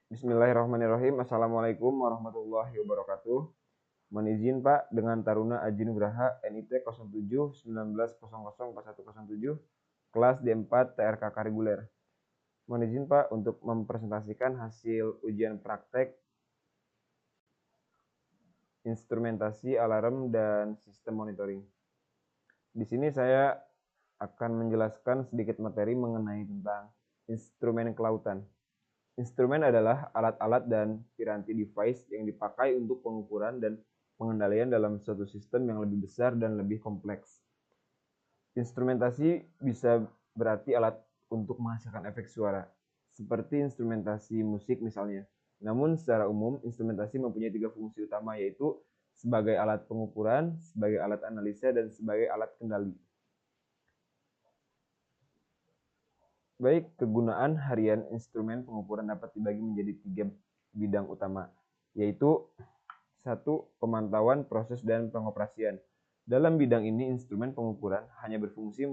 Bismillahirrahmanirrahim. Assalamualaikum warahmatullahi wabarakatuh. Mohon izin Pak, dengan Taruna Aji Nugraha NIT 07 19004107 kelas D4 TRK Reguler. Mohon izin Pak untuk mempresentasikan hasil ujian praktek instrumentasi alarm dan sistem monitoring. Di sini saya akan menjelaskan sedikit materi mengenai tentang instrumen kelautan. Instrumen adalah alat-alat dan piranti device yang dipakai untuk pengukuran dan pengendalian dalam suatu sistem yang lebih besar dan lebih kompleks. Instrumentasi bisa berarti alat untuk menghasilkan efek suara, seperti instrumentasi musik misalnya. Namun secara umum, instrumentasi mempunyai 3 fungsi utama, yaitu sebagai alat pengukuran, sebagai alat analisa, dan sebagai alat kendali. Baik, kegunaan harian instrumen pengukuran dapat dibagi menjadi 3 bidang utama, yaitu 1. Pemantauan, proses, dan pengoperasian. Dalam bidang ini, instrumen pengukuran hanya berfungsi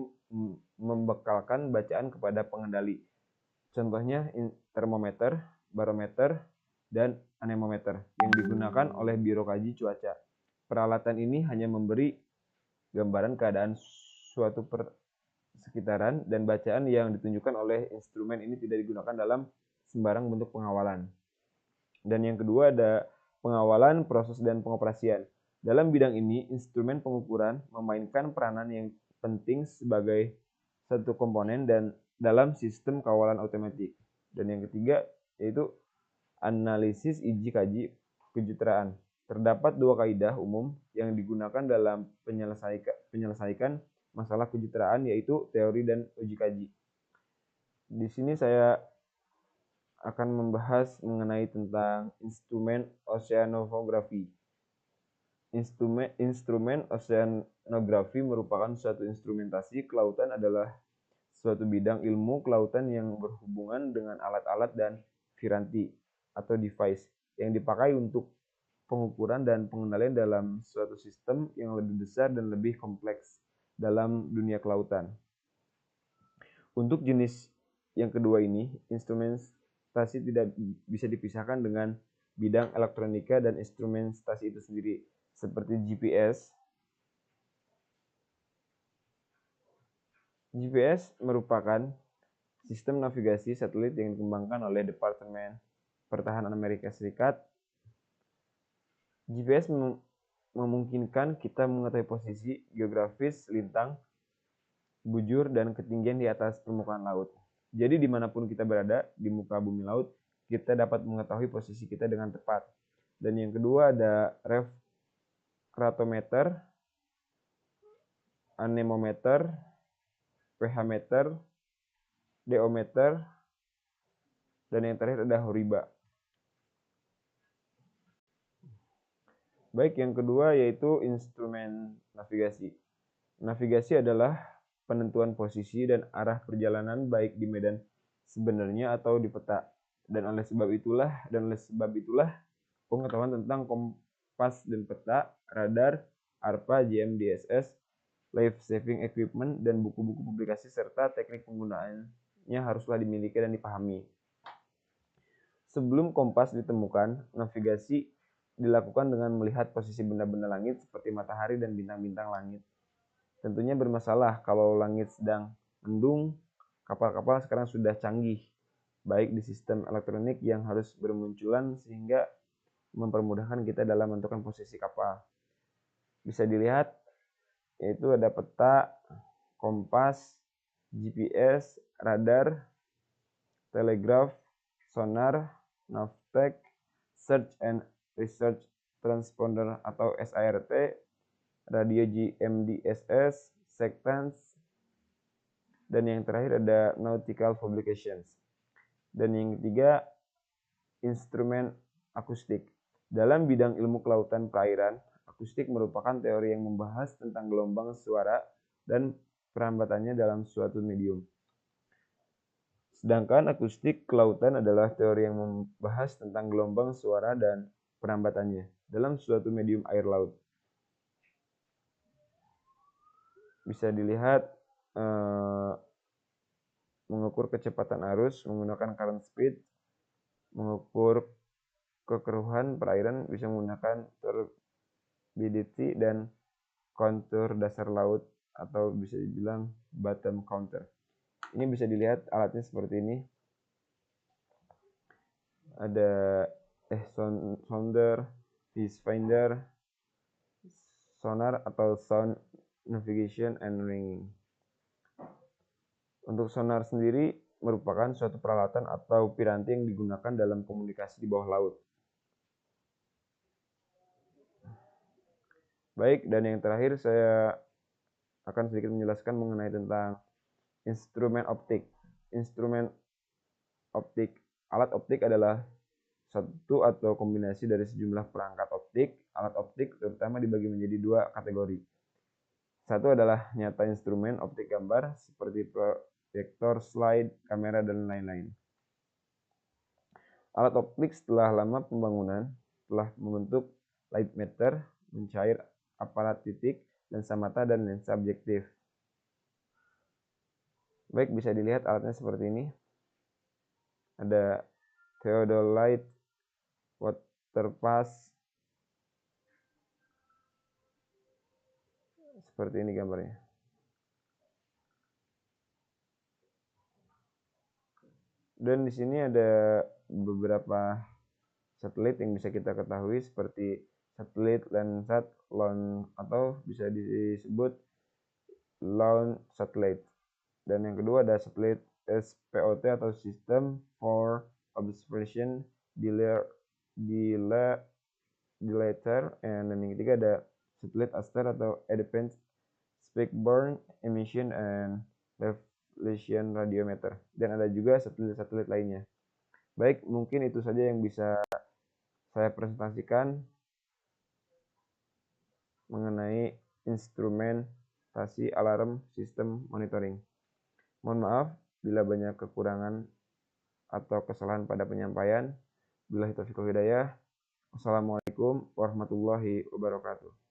membekalkan bacaan kepada pengendali. Contohnya termometer, barometer, dan anemometer yang digunakan oleh Biro Kaji Cuaca. Peralatan ini hanya memberi gambaran keadaan suatu sekitaran, dan bacaan yang ditunjukkan oleh instrumen ini tidak digunakan dalam sembarang bentuk pengawalan. Dan yang kedua ada pengawalan, proses, dan pengoperasian. Dalam bidang ini, instrumen pengukuran memainkan peranan yang penting sebagai satu komponen dan dalam sistem kawalan otomatis. Dan yang ketiga yaitu analisis iji kaji kejuteraan. Terdapat 2 kaidah umum yang digunakan dalam penyelesaikan masalah kejuteraan, yaitu teori dan uji kaji. Di sini saya akan membahas mengenai tentang instrumen oceanografi. Instrumen oceanografi merupakan suatu instrumentasi kelautan, adalah suatu bidang ilmu kelautan yang berhubungan dengan alat-alat dan piranti atau device yang dipakai untuk pengukuran dan pengendalian dalam suatu sistem yang lebih besar dan lebih kompleks dalam dunia kelautan. Untuk jenis yang kedua ini, instrumentasi tidak bisa dipisahkan dengan bidang elektronika dan instrumentasi itu sendiri, seperti GPS. GPS merupakan sistem navigasi satelit yang dikembangkan oleh Departemen Pertahanan Amerika Serikat. GPS memungkinkan kita mengetahui posisi geografis lintang, bujur, dan ketinggian di atas permukaan laut. Jadi dimanapun kita berada di muka bumi laut, kita dapat mengetahui posisi kita dengan tepat. Dan yang kedua ada refraktometer, anemometer, pH meter, diometer, dan yang terakhir ada horiba. Baik, yang kedua yaitu instrumen navigasi. Navigasi adalah penentuan posisi dan arah perjalanan baik di medan sebenarnya atau di peta. Dan oleh sebab itulah pengetahuan tentang kompas dan peta, radar, ARPA, GMDSS, life saving equipment, dan buku-buku publikasi serta teknik penggunaannya haruslah dimiliki dan dipahami. Sebelum kompas ditemukan, navigasi dilakukan dengan melihat posisi benda-benda langit seperti matahari dan bintang-bintang langit. Tentunya bermasalah kalau langit sedang mendung. Kapal-kapal sekarang sudah canggih, baik di sistem elektronik yang harus bermunculan sehingga mempermudahkan kita dalam menentukan posisi kapal. Bisa dilihat yaitu ada peta, kompas, GPS, radar, telegraf, sonar, navtech, search and research transponder atau SART, radio GMDSS, sectance, dan yang terakhir ada nautical publications. Dan yang ketiga, instrumen akustik. Dalam bidang ilmu kelautan perairan, akustik merupakan teori yang membahas tentang gelombang suara dan perambatannya dalam suatu medium. Sedangkan akustik kelautan adalah teori yang membahas tentang gelombang suara dan perambatannya dalam suatu medium air laut. Bisa dilihat mengukur kecepatan arus menggunakan current speed, mengukur kekeruhan perairan bisa menggunakan turbidity dan kontur dasar laut atau bisa dibilang bottom counter. Ini bisa dilihat alatnya seperti ini. Ada sounder, fish finder, sonar atau sound navigation and ringing. Untuk sonar sendiri merupakan suatu peralatan atau piranti yang digunakan dalam komunikasi di bawah laut. Baik, dan yang terakhir saya akan sedikit menjelaskan mengenai tentang instrumen optik. Instrumen optik. Alat optik adalah satu atau kombinasi dari sejumlah perangkat optik. Alat optik terutama dibagi menjadi dua kategori. Satu adalah nyata instrumen optik gambar seperti proyektor, slide, kamera, dan lain-lain. Alat optik setelah lama pembangunan telah membentuk light meter, mencair aparat titik, lensa mata, dan lensa objektif. Baik, bisa dilihat alatnya seperti ini. Ada theodolite, water pass, seperti ini gambarnya. Dan di sini ada beberapa satelit yang bisa kita ketahui seperti satelit Landsat, atau bisa disebut launch satellite. Dan yang kedua ada satelit SPOT atau System for Observation Dilator, dan yang ketiga ada satelit Aster atau Advanced Spectrum Emission and Reflection Radiometer, dan ada juga satelit-satelit lainnya. Baik, mungkin itu saja yang bisa saya presentasikan mengenai instrumentasi alarm sistem monitoring. Mohon maaf bila banyak kekurangan atau kesalahan pada penyampaian. Billahi taufiq wal hidayah. Wassalamualaikum warahmatullahi wabarakatuh.